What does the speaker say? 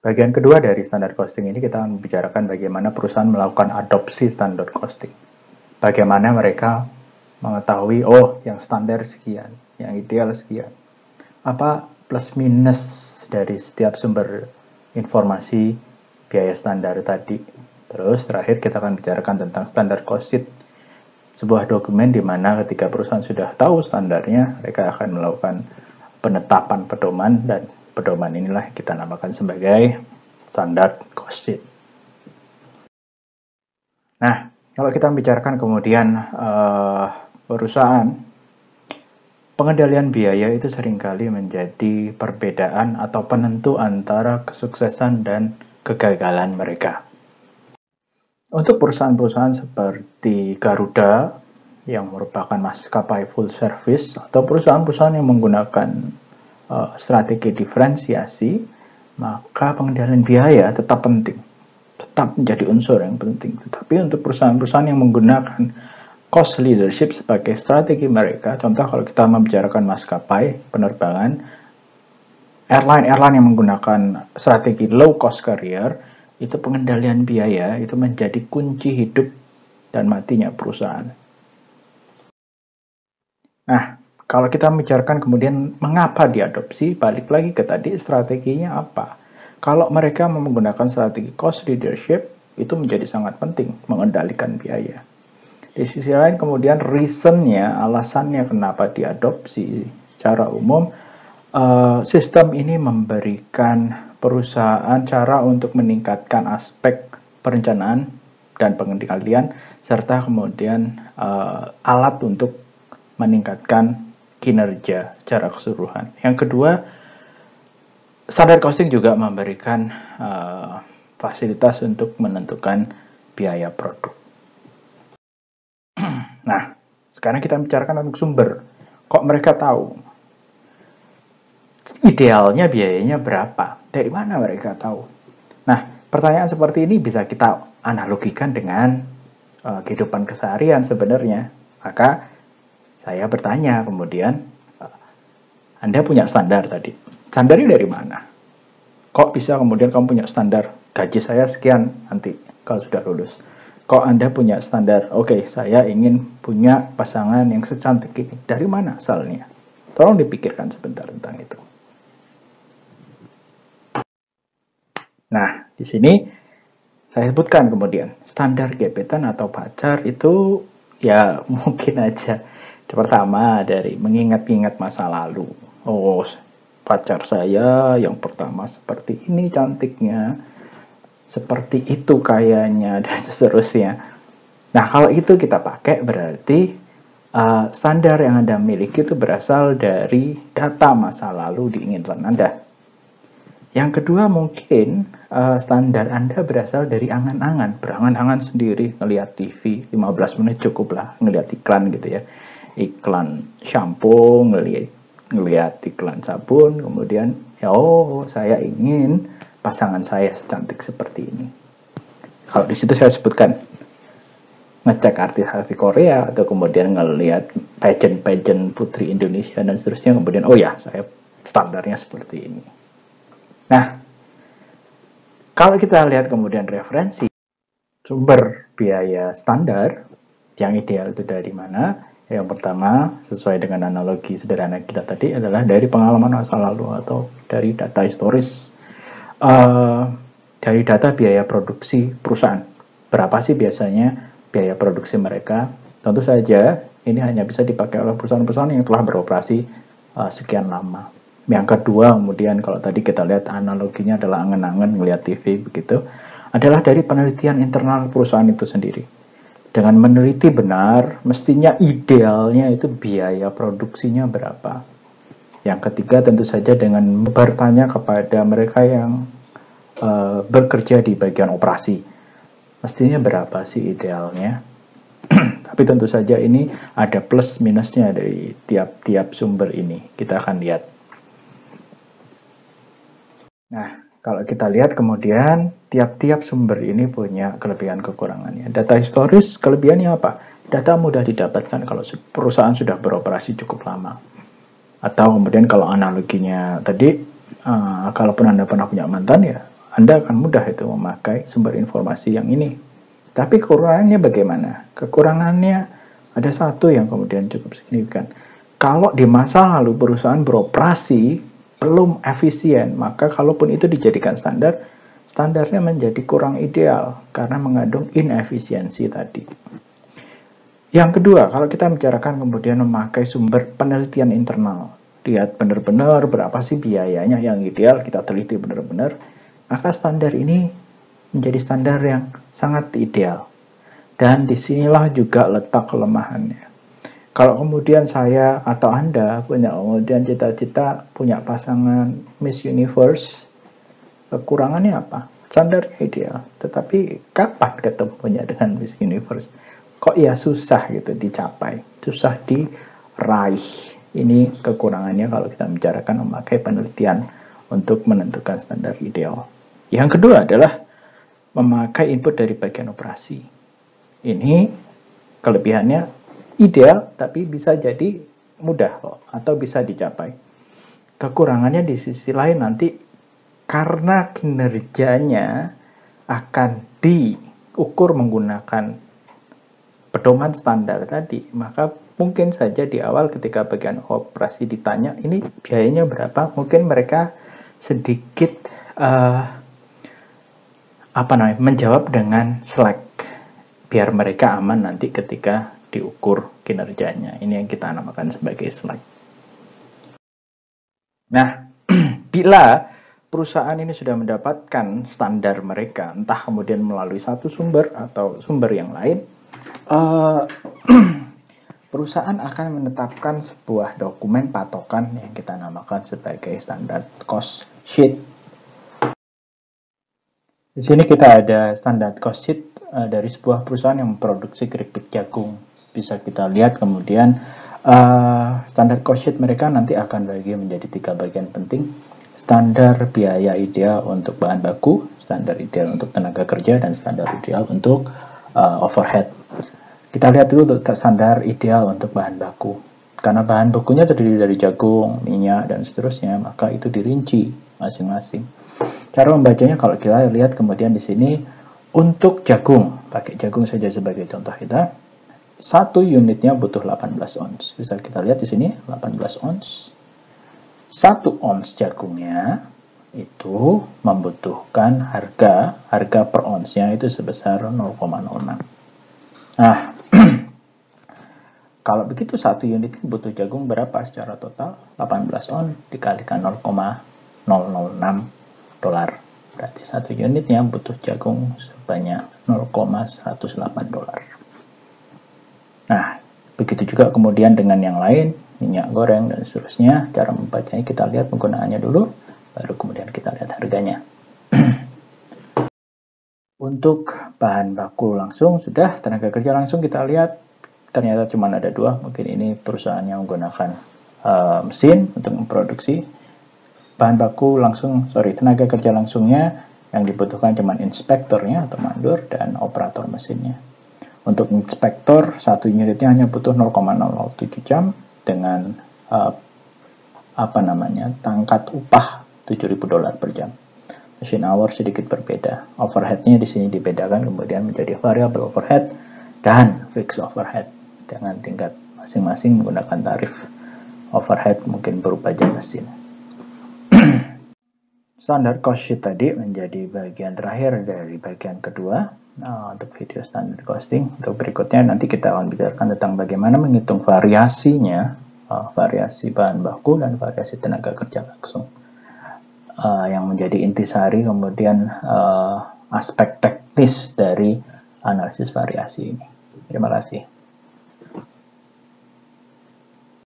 Bagian kedua dari standar costing ini kita akan membicarakan bagaimana perusahaan melakukan adopsi standar costing. Bagaimana mereka mengetahui, oh yang standar sekian, yang ideal sekian. Apa plus minus dari setiap sumber informasi biaya standar tadi. Terus terakhir kita akan bicarakan tentang standar cost sheet, sebuah dokumen di mana ketika perusahaan sudah tahu standarnya, mereka akan melakukan penetapan pedoman, dan pedoman inilah kita namakan sebagai standar cost sheet. Nah, kalau kita membicarakan kemudian perusahaan, pengendalian biaya itu seringkali menjadi perbedaan atau penentu antara kesuksesan dan kegagalan mereka. Untuk perusahaan-perusahaan seperti Garuda, yang merupakan maskapai full service, atau perusahaan-perusahaan yang menggunakan strategi diferensiasi, maka pengendalian biaya tetap penting, tetap menjadi unsur yang penting. Tetapi untuk perusahaan-perusahaan yang menggunakan cost leadership sebagai strategi mereka, contoh kalau kita membicarakan maskapai penerbangan, airline yang menggunakan strategi low cost carrier, itu pengendalian biaya itu menjadi kunci hidup dan matinya perusahaan. Nah, kalau kita membicarakan kemudian mengapa diadopsi, balik lagi ke tadi strateginya apa. Kalau mereka menggunakan strategi cost leadership, itu menjadi sangat penting mengendalikan biaya. Di sisi lain kemudian reasonnya, alasannya kenapa diadopsi secara umum, sistem ini memberikan perusahaan cara untuk meningkatkan aspek perencanaan dan pengendalian, serta kemudian alat untuk meningkatkan kinerja secara keseluruhan. Yang kedua, standar costing juga memberikan fasilitas untuk menentukan biaya produk. Nah, sekarang kita bicarakan tentang sumber. Kok mereka tahu? Idealnya biayanya berapa? Dari mana mereka tahu? Nah, pertanyaan seperti ini bisa kita analogikan dengan kehidupan keseharian sebenarnya. Maka saya bertanya kemudian, Anda punya standar tadi. Standarnya dari mana? Kok bisa kemudian kamu punya standar gaji saya sekian nanti kalau sudah lulus? Kok Anda punya standar, oke, saya ingin punya pasangan yang secantik ini. Dari mana asalnya? Tolong dipikirkan sebentar tentang itu. Nah, di sini saya sebutkan kemudian standar gebetan atau pacar itu ya mungkin aja pertama dari mengingat-ingat masa lalu. Oh, pacar saya yang pertama seperti ini cantiknya, seperti itu kayaknya, dan seterusnya. Nah, kalau itu kita pakai berarti standar yang Anda miliki itu berasal dari data masa lalu di ingatan Anda. Yang kedua mungkin standar Anda berasal dari angan-angan, berangan-angan sendiri, ngelihat TV 15 menit cukup lah, ngelihat iklan gitu ya, iklan shampoo, ngelihat iklan sabun, kemudian oh saya ingin pasangan saya secantik seperti ini. Kalau di situ saya sebutkan ngecek artis-artis Korea atau kemudian ngelihat pageant putri Indonesia dan seterusnya, kemudian oh ya saya standarnya seperti ini. Nah, kalau kita lihat kemudian referensi sumber biaya standar yang ideal itu dari mana? Yang pertama, sesuai dengan analogi sederhana kita tadi, adalah dari pengalaman masa lalu atau dari data historis, dari data biaya produksi perusahaan. Berapa sih biasanya biaya produksi mereka? Tentu saja ini hanya bisa dipakai oleh perusahaan-perusahaan yang telah beroperasi sekian lama. Yang kedua, kemudian kalau tadi kita lihat analoginya adalah angan-angan melihat TV begitu, adalah dari penelitian internal perusahaan itu sendiri. Dengan meneliti benar, mestinya idealnya itu biaya produksinya berapa. Yang ketiga tentu saja dengan bertanya kepada mereka yang bekerja di bagian operasi, mestinya berapa sih idealnya. Tapi tentu saja ini ada plus minusnya dari tiap-tiap sumber ini. Kita akan lihat. Nah, kalau kita lihat kemudian tiap-tiap sumber ini punya kelebihan kekurangannya. Data historis kelebihannya apa? Data mudah didapatkan kalau perusahaan sudah beroperasi cukup lama. Atau kemudian kalau analoginya tadi, kalaupun Anda pernah punya mantan ya, Anda akan mudah itu memakai sumber informasi yang ini. Tapi kekurangannya bagaimana? Kekurangannya ada satu yang kemudian cukup signifikan. Kalau di masa lalu perusahaan beroperasi belum efisien, maka kalaupun itu dijadikan standar, standarnya menjadi kurang ideal karena mengandung inefisiensi tadi. Yang kedua, kalau kita bicarakan kemudian memakai sumber penelitian internal, lihat benar-benar berapa sih biayanya yang ideal, kita teliti benar-benar, maka standar ini menjadi standar yang sangat ideal. Dan disinilah juga letak kelemahannya. Kalau kemudian saya atau Anda punya kemudian cita-cita punya pasangan Miss Universe, kekurangannya apa? Standarnya ideal, tetapi kapan ketemunya dengan Miss Universe? Kok ya susah gitu dicapai, susah diraih. Ini kekurangannya kalau kita bicarakan memakai penelitian untuk menentukan standar ideal. Yang kedua adalah memakai input dari bagian operasi. Ini kelebihannya ideal, tapi bisa jadi mudah loh, atau bisa dicapai. Kekurangannya di sisi lain nanti karena kinerjanya akan diukur menggunakan pedoman standar tadi, maka mungkin saja di awal ketika bagian operasi ditanya ini biayanya berapa, mungkin mereka sedikit menjawab dengan slack biar mereka aman nanti ketika diukur kinerjanya. Ini yang kita namakan sebagai slack. Nah, bila perusahaan ini sudah mendapatkan standar mereka, entah kemudian melalui satu sumber atau sumber yang lain, perusahaan akan menetapkan sebuah dokumen patokan yang kita namakan sebagai standar cost sheet. Di sini kita ada standar cost sheet dari sebuah perusahaan yang memproduksi keripik jagung. Bisa kita lihat kemudian standar cost sheet mereka nanti akan bagi menjadi 3 bagian penting. Standar biaya ideal untuk bahan baku, standar ideal untuk tenaga kerja, dan standar ideal untuk overhead. Kita lihat dulu standar ideal untuk bahan baku. Karena bahan bakunya terdiri dari jagung, minyak, dan seterusnya, maka itu dirinci masing-masing. Cara membacanya kalau kita lihat kemudian di sini untuk jagung, pakai jagung saja sebagai contoh kita, 1 unitnya butuh 18 ons. Bisa kita lihat di sini 18 ons. 1 ons jagungnya itu membutuhkan harga per onsnya itu sebesar 0,06. Nah, kalau begitu 1 unit butuh jagung berapa secara total? 18 on dikalikan 0,006 dolar. Berarti 1 unitnya butuh jagung sebanyak 0,108 dolar. Nah, begitu juga kemudian dengan yang lain, minyak goreng dan seterusnya. Cara membacanya kita lihat penggunaannya dulu, baru kemudian kita lihat harganya. Untuk bahan baku langsung sudah, tenaga kerja langsung kita lihat ternyata cuma ada 2. Mungkin ini perusahaan yang menggunakan mesin untuk memproduksi. Bahan baku langsung, tenaga kerja langsungnya yang dibutuhkan cuma inspektornya atau mandor dan operator mesinnya. Untuk inspektor 1 unitnya hanya butuh 0,007 jam dengan tangkat upah 7.000 dolar per jam. Machine hour sedikit berbeda. Overheadnya di sini dibedakan kemudian menjadi variable overhead dan fixed overhead dengan tingkat masing-masing menggunakan tarif overhead mungkin berupa jam mesin. Standar cost sheet tadi menjadi bagian terakhir dari bagian kedua untuk video standard costing. Untuk berikutnya nanti kita akan bicarakan tentang bagaimana menghitung variasinya, variasi bahan baku dan variasi tenaga kerja langsung. Yang menjadi intisari kemudian aspek teknis dari analisis variasi ini. Terima kasih.